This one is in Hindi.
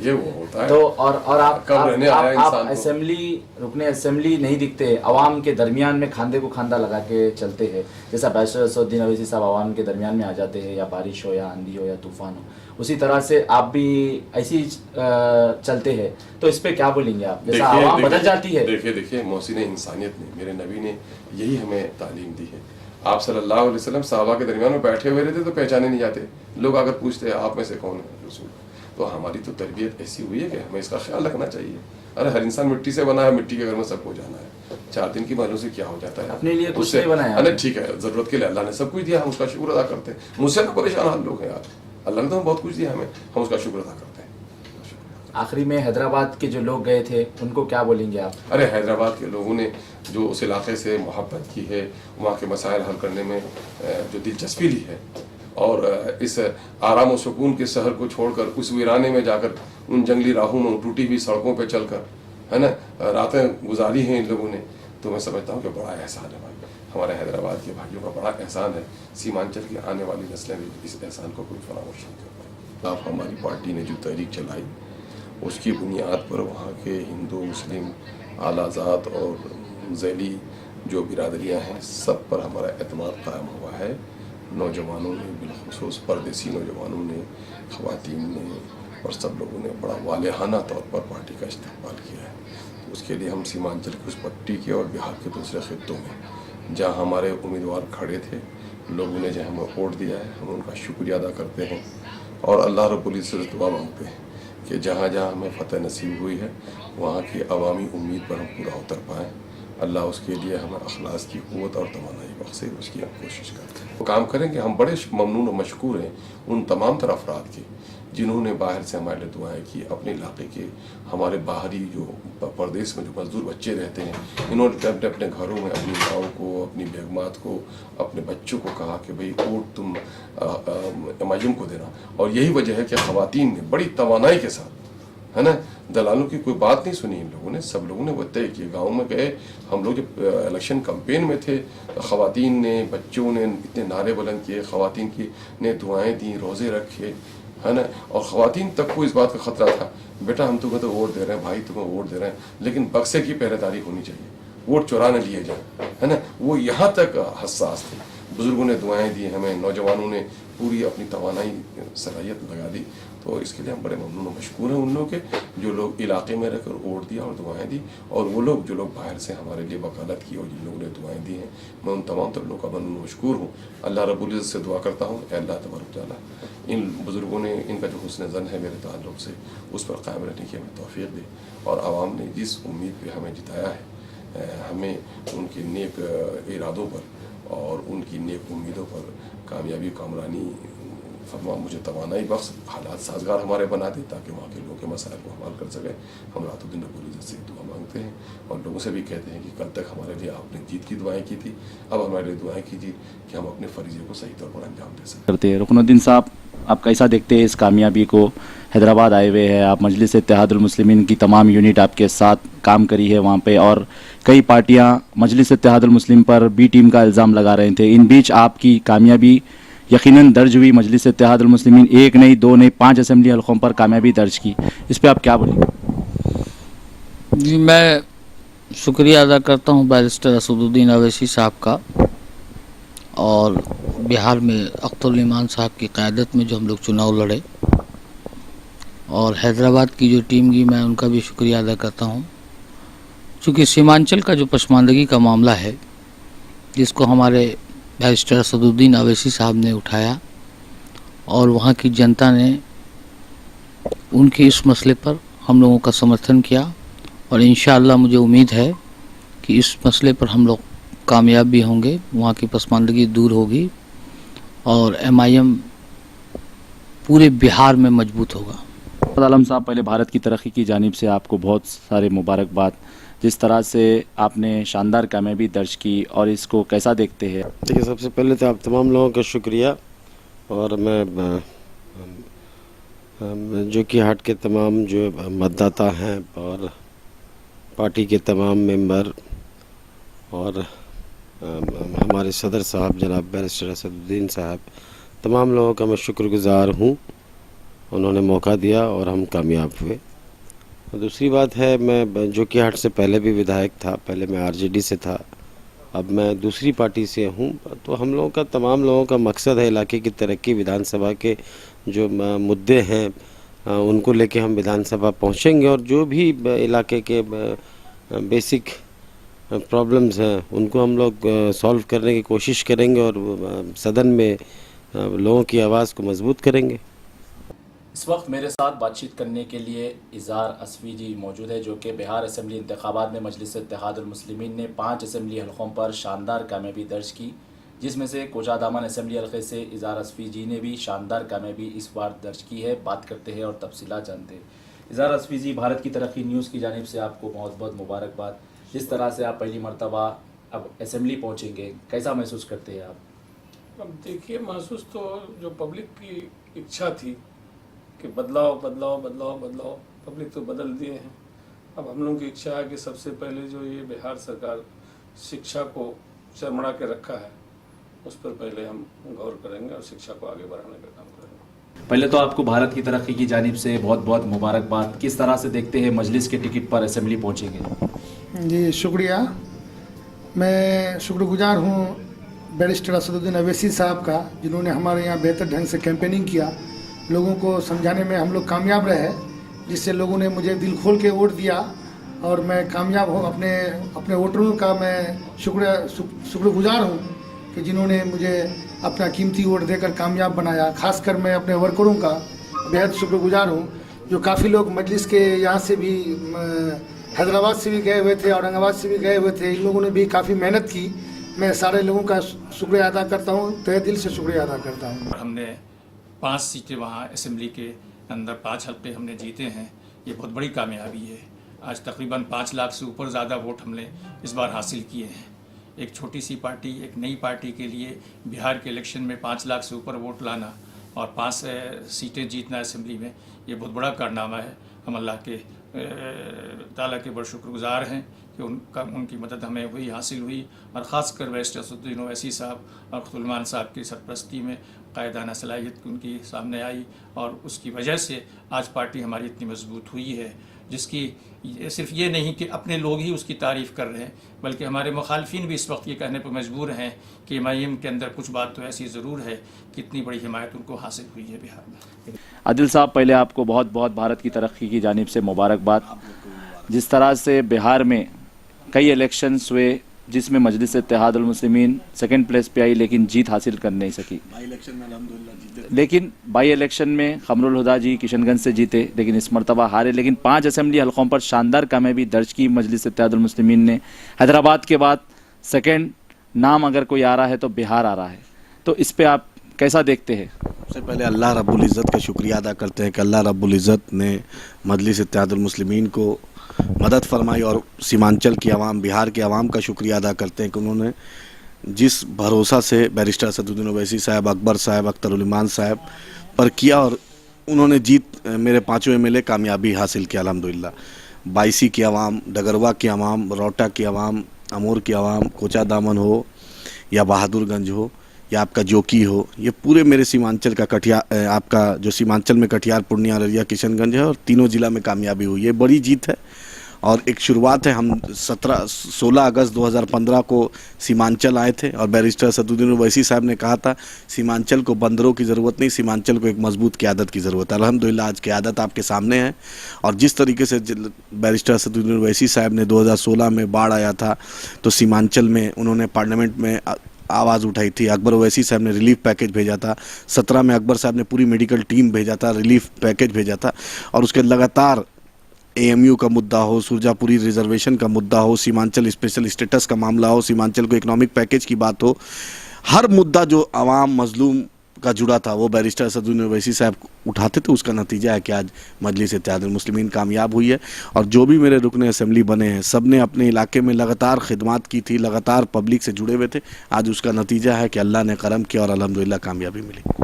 ये वो होता है। तो और आप कब रहने आया इंसान आप को। असेंबली रुकने असेंबली नहीं दिखते, अवाम के दरमियान में खांधे को खांधा लगा के चलते हैं, जैसा बैरिस्टर असदुद्दीन अवैसी साहब अवाम के दरमियान में आ जाते हैं, या बारिश हो या आंधी हो या तूफान हो, उसी तरह से आप भी ऐसी ही चलते हैं। तो इस पे क्या बोलेंगे आप, जैसा आवाम बदल जाती है? देखिए मोहसिन इंसानियत ने, मेरे नबी ने यही हमें तालीम दी है। आप सल्लल्लाहु अलैहि वसल्लम सहाबा के दरमियान में बैठे हुए रहते तो पहचाने नहीं जाते। लोग अगर पूछते हैं आप में से कौन है रसूल, तो हमारी तो तरबियत ऐसी हुई है कि हमें इसका ख्याल रखना चाहिए। अरे हर इंसान मिट्टी से बना है, मिट्टी के घर में सबको जाना है। 4 दिन की मालूम से क्या हो जाता है, अपने लिए कुछ उससे नहीं बनाया। अरे ठीक है, जरूरत के लिए अल्लाह ने सब कुछ दिया, हम उसका शुक्र अदा करते हैं। मुझसे ना परेशान हम लोग हैं यार, अल्लाह ने तो बहुत कुछ दिया हमें, हम उसका शुक्र अदा करते हैं। आखिरी में हैदराबाद के जो लोग गए थे उनको क्या बोलेंगे आप? अरे हैदराबाद के लोगों ने जो उस इलाके से मोहब्बत की है, वहाँ के मसाइल हल करने में जो दिलचस्पी ली है, और इस आराम और सुकून के शहर को छोड़कर उस वीराने में जाकर उन जंगली राहों में टूटी हुई सड़कों पे चलकर, है ना, रातें गुजारी हैं इन लोगों ने, तो मैं समझता हूँ कि बड़ा एहसान है भाई, हमारे हैदराबाद के भाइयों का बड़ा एहसान है। सीमांचल की आने वाली नस्लें भी इस एहसान को कोई फरामोश नहीं कर पाई। आप हमारी पार्टी ने जो तहरीक चलाई उसकी बुनियाद पर वहाँ के हिंदू, मुस्लिम, आलाजात और ज़ैली जो बिरादरियाँ हैं सब पर हमारा एतमाद कायम हुआ है। नौजवानों ने, बिलखुसूस परदेसी नौजवानों ने, ख़वातीन ने और सब लोगों ने बड़ा वालेहाना तौर पर पार्टी का इस्तेमाल किया है। तो उसके लिए हम सीमांचल की उस पट्टी के और बिहार के दूसरे खित्तों में जहाँ हमारे उम्मीदवार खड़े थे, लोगों ने जो हमें वोट दिया है, हम उनका शुक्रिया अदा करते हैं और अल्लाह रब्बुल इज़्ज़त से दुआ मांगते हैं कि जहाँ जहाँ हमें फ़तह नसीब हुई है वहाँ की अवामी उम्मीद पर हम पूरा उतर पाएँ। अल्लाह उसके लिए हमें अखलास की क़ुव्वत और तवानाई बख्शे, उसकी हम कोशिश करते हैं। वो काम करेंगे। हम बड़े ममनून और मशकूर हैं उन तमाम तरह अफराद के जिन्होंने बाहर से हमारे लिए दुआएँ की। अपने इलाके के हमारे बाहरी जो परदेश में जो मजदूर बच्चे रहते हैं, इन्होंने अपने अपने घरों में अपनी माओं को, अपनी बेगमात को, अपने बच्चों को कहा कि भाई वोट तुम एमआईएम को देना। और यही वजह है कि ख़वातीन ने बड़ी तवानाई के साथ, है ना, दलालों की कोई बात नहीं सुनी इन लोगों ने, सब लोगों ने वो तय किए। गाँव में गए हम लोग, जब इलेक्शन कैंपेन में थे, ख़वातीन ने, बच्चों ने इतने नारे बुलंद किए, ख़वातीन की ने दुआएं दी, रोज़े रखे, है ना, और ख़वातीन तक को इस बात का ख़तरा था, बेटा हम तुम्हें तो वोट दे रहे हैं, भाई तुम्हें वोट दे रहे हैं, लेकिन बक्से की पहरेदारी होनी चाहिए, वोट चुरा न लिए जाए, है ना। वो यहाँ तक हसास थे। बुज़ुर्गों ने दुआएं दी हमें, नौजवानों ने पूरी अपनी तवानाई सलाहियत लगा दी। तो इसके लिए हम बड़े ममनून और मशकूर हैं उन लोगों के जो लोग इलाके में रहकर वोट दिया और दुआएं दी, और वो लोग जो लोग बाहर से हमारे लिए वकालत की और जिन लोगों ने दुआएं दी हैं, मैं उन तमाम लोगों का ममनून मशकूर हूँ। अल्लाह रब्बुल इज़्ज़त से दुआ करता हूँ, अल्लाह तबारक तआला इन बुज़ुर्गों ने, इनका जो हुस्न ज़न है मेरे ताल्लुक़ से, उस पर कायम रहने की हमें तौफ़ीक़ दे, और आवाम ने जिस उम्मीद पर हमें जिताया है, हमें उनके नेक इरादों पर और उनकी नेक उम्मीदों पर कामयाबी, कामरानी फरमा, मुझे तवानाई बख्श, हालात साजगार हमारे बना दे ताकि वहाँ के लोगों के मसाइल को हल कर सकें। हम रातों दिन रब्बुल इज़्ज़त से दुआ मांगते हैं और लोगों से भी कहते हैं कि कल तक हमारे लिए आपने जीत की दुआएं की थी, अब हमारे लिए दुआएं कीजिए कि हम अपने फरीज़े को सही तौर पर अंजाम दे सकें। करते हैं रुकनुद्दीन साहब, आप कैसा देखते हैं इस कामयाबी को? हैदराबाद आए हुए हैं आप, मजलिस इत्तेहादुल मुस्लिमीन की तमाम यूनिट आपके साथ काम करी है वहाँ पे, और कई पार्टियाँ मजलिस इत्तेहादुल मुस्लिम पर बी टीम का इल्ज़ाम लगा रहे थे। इन बीच आपकी कामयाबी यकीनन दर्ज हुई, मजलिस इत्तेहादुल मुस्लिमीन 1 नहीं 2 नहीं 5 असेंबली हलकों पर कामयाबी दर्ज की, इस पर आप क्या बोलेंगे? जी, मैं शुक्रिया अदा करता हूँ बैरिस्टर असदुद्दीन अवैसी साहब का, और बिहार में अख्तरुल ईमान साहब की क़यादत में जो हम लोग चुनाव लड़े, और हैदराबाद की जो टीम की, मैं उनका भी शुक्रिया अदा करता हूँ। चूँकि सीमांचल का जो पसमानदगी का मामला है, जिसको हमारे बैरिस्टर असदुद्दीन अवैसी साहब ने उठाया, और वहाँ की जनता ने उनके इस मसले पर हम लोगों का समर्थन किया, और इंशाअल्लाह मुझे उम्मीद है कि इस मसले पर हम लोग कामयाब भी होंगे, वहाँ की पसमानदगी दूर होगी और एमआईएम पूरे बिहार में मजबूत होगा। आलम साहब, पहले भारत की तरक्की की जानिब से आपको बहुत सारे मुबारकबाद, जिस तरह से आपने शानदार कामयाबी दर्ज की, और इसको कैसा देखते हैं? देखिए, सबसे पहले तो आप तमाम लोगों का शुक्रिया, और मैं जो कि हाट के तमाम जो मतदाता हैं और पार्टी के तमाम मेंबर और हमारे सदर साहब जनाब बैरिस्टर असदुद्दीन साहब, तमाम लोगों का मैं शुक्रगुज़ार हूँ। उन्होंने मौका दिया और हम कामयाब हुए। दूसरी बात है, मैं जोकीहाट से पहले भी विधायक था, पहले मैं आरजेडी से था, अब मैं दूसरी पार्टी से हूँ। तो हम लोगों का, तमाम लोगों का मकसद है इलाके की तरक्की। विधानसभा के जो मुद्दे हैं उनको लेके हम विधानसभा पहुँचेंगे और जो भी इलाके के बेसिक प्रॉब्लम्स हैं उनको हम लोग सॉल्व करने की कोशिश करेंगे और सदन में लोगों की आवाज़ को मजबूत करेंगे। इस वक्त मेरे साथ बातचीत करने के लिए इज़हार असफ़ी जी मौजूद है, जो कि बिहार असम्बली इंतखाबात में मजलिस इत्तेहादुल मुस्लिमीन ने 5 असम्बली हलकों पर शानदार कामयाबी दर्ज की, जिसमें से कोचादामन असम्बली हलके से इज़हार असफ़ी जी ने भी शानदार कामयाबी इस बार दर्ज की है। बात करते हैं और तफसीलात जानते हैं। इज़हार असफ़ी जी, भारत की तरक्की न्यूज़ की जानिब से आपको बहुत बहुत मुबारकबाद। जिस तरह से आप पहली मरतबा अब असम्बली पहुँचेंगे, कैसा महसूस करते हैं आप? अब देखिए, महसूस तो जो पब्लिक की इच्छा थी कि बदलाव बदलाव बदलाव बदलाव, पब्लिक तो बदल दिए हैं। अब हम लोगों की इच्छा है कि सबसे पहले जो ये बिहार सरकार शिक्षा को चरमरा के रखा है, उस पर पहले हम गौर करेंगे और शिक्षा को आगे बढ़ाने का काम करेंगे। पहले तो आपको भारत की तरक्की की जानिब से बहुत बहुत मुबारकबाद। किस तरह से देखते हैं मजलिस के टिकट पर असम्बली पहुँचेंगे? जी शुक्रिया। मैं शुक्रगुजार हूँ बैरिस्टर असदुद्दीन अवैसी साहब का, जिन्होंने हमारे यहाँ बेहतर ढंग से कैंपेनिंग किया। लोगों को समझाने में हम लोग कामयाब रहे, जिससे लोगों ने मुझे दिल खोल के वोट दिया और मैं कामयाब हूँ। अपने वोटरों का मैं शुक्रगुजार हूँ कि जिन्होंने मुझे अपना कीमती वोट देकर कामयाब बनाया। खासकर मैं अपने वर्करों का बेहद शुक्रगुजार हूँ, जो काफ़ी लोग मजलिस के यहाँ से भी, हैदराबाद से भी गए हुए थे, औरंगाबाद से भी गए हुए थे। इन लोगों ने भी काफ़ी मेहनत की। मैं सारे लोगों का शुक्रिया अदा करता हूँ, तहे दिल से शुक्रिया अदा करता हूँ। हमने 5 सीटें वहाँ असम्बली के अंदर 5 हल्के हमने जीते हैं, ये बहुत बड़ी कामयाबी है। आज तकरीबन 5 लाख से ऊपर ज़्यादा वोट हमने इस बार हासिल किए हैं। एक छोटी सी पार्टी, एक नई पार्टी के लिए बिहार के इलेक्शन में 5 लाख से ऊपर वोट लाना और 5 सीटें जीतना असम्बली में, ये बहुत बड़ा कारनामा है। हम अल्लाह के ताला के बड़े शुक्रगुजार हैं कि उनकी मदद हमें हुई, हासिल हुई। और ख़ासकर बैरिस्टर असदुद्दीन ओवैसी साहब और खुलमान साहब की सरपरस्ती में कायदाना सलाहियत उनकी सामने आई और उसकी वजह से आज पार्टी हमारी इतनी मजबूत हुई है, जिसकी सिर्फ ये नहीं कि अपने लोग ही उसकी तारीफ़ कर रहे हैं, बल्कि हमारे मुखालफिन भी इस वक्त ये कहने पर मजबूर हैं कि एमआईएम के अंदर कुछ बात तो ऐसी ज़रूर है कि इतनी बड़ी हिमायत उनको हासिल हुई है बिहार में। आदिल साहब, पहले आपको बहुत बहुत भारत की तरक्की की जानिब से मुबारकबाद। जिस तरह से बिहार में कई इलेक्शंस हुए जिसमें मजलिस इत्तेहादुल मुस्लिमीन 2nd प्लेस पे आई, लेकिन जीत हासिल कर नहीं सकी। लेकिन बाई इलेक्शन में खमरुल हुदा जी किशनगंज से जीते, लेकिन इस मरतबा हारे। लेकिन 5 असम्बली हलकों पर शानदार कामयाबी दर्ज की मजलिस इत्तेहादुल मुस्लिमीन ने। हैदराबाद के बाद 2nd नाम अगर कोई आ रहा है तो बिहार आ रहा है, तो इस पे आप कैसा देखते हैं? सबसे पहले अल्लाह रब्बुल इज़्ज़त का शुक्रिया अदा करते हैं कि अल्लाह रब्बुल इज़्ज़त ने मजलिस इत्तेहादुल मुस्लिमीन को मदद फरमाई और सीमांचल की आवाम, बिहार के आवाम का शुक्रिया अदा करते हैं कि उन्होंने जिस भरोसा से बैरिस्टर असदुद्दीन ओवैसी साहब, अकबर साहब, अख्तरुल इमान साहब पर किया और उन्होंने जीत, मेरे 5 MLA कामयाबी हासिल किया अल्हम्दुलिल्लाह। बाइसी की आवाम, डगरवा की आवाम, रोटा की आवाम, अमूर की आवाम, कोचादामन हो या बहादुरगंज हो या आपका जोकी हो, ये पूरे मेरे सीमांचल का आपका जो सीमांचल में कटिहार, पूर्णिया, अररिया, किशनगंज है और तीनों ज़िला में कामयाबी हुई। ये बड़ी जीत है और एक शुरुआत है। हम 16 अगस्त 2015 को सीमांचल आए थे और बैरिस्टर असदुद्दीन ओवैसी साहब ने कहा था सीमांचल को बंदरों की ज़रूरत नहीं, सीमांचल को एक मजबूत क़यादत की ज़रूरत है। अल्हम्दुलिल्लाह आज क़यादत आपके सामने है और जिस तरीके से बैरिस्टर असदुद्दीन ओवैसी साहब ने 2016 में बाढ़ आया था तो सीमांचल में उन्होंने पार्लियामेंट में आवाज़ उठाई थी। अकबर ओवैसी साहब ने रिलीफ पैकेज भेजा था। 17 में अकबर साहब ने पूरी मेडिकल टीम भेजा था, रिलीफ पैकेज भेजा था और उसके लगातार AMU का मुद्दा हो, सुरजापुरी रिजर्वेशन का मुद्दा हो, सीमांचल स्पेशल स्टेटस का मामला हो, सीमांचल को इकोनॉमिक पैकेज की बात हो, हर मुद्दा जो आवाम मजलूम का जुड़ा था वो बैरिस्टर असदुद्दीन ओवैसी साहब उठाते थे। उसका नतीजा है कि आज मजलिस इत्तेहादुल मुस्लिमीन कामयाब हुई है और जो भी मेरे रुकने असम्बली बने हैं सब ने अपने इलाके में लगातार खिदमत की थी, लगातार पब्लिक से जुड़े हुए थे। आज उसका नतीजा है कि अल्लाह ने करम किया और अल्हम्दुलिल्लाह कामयाबी मिली।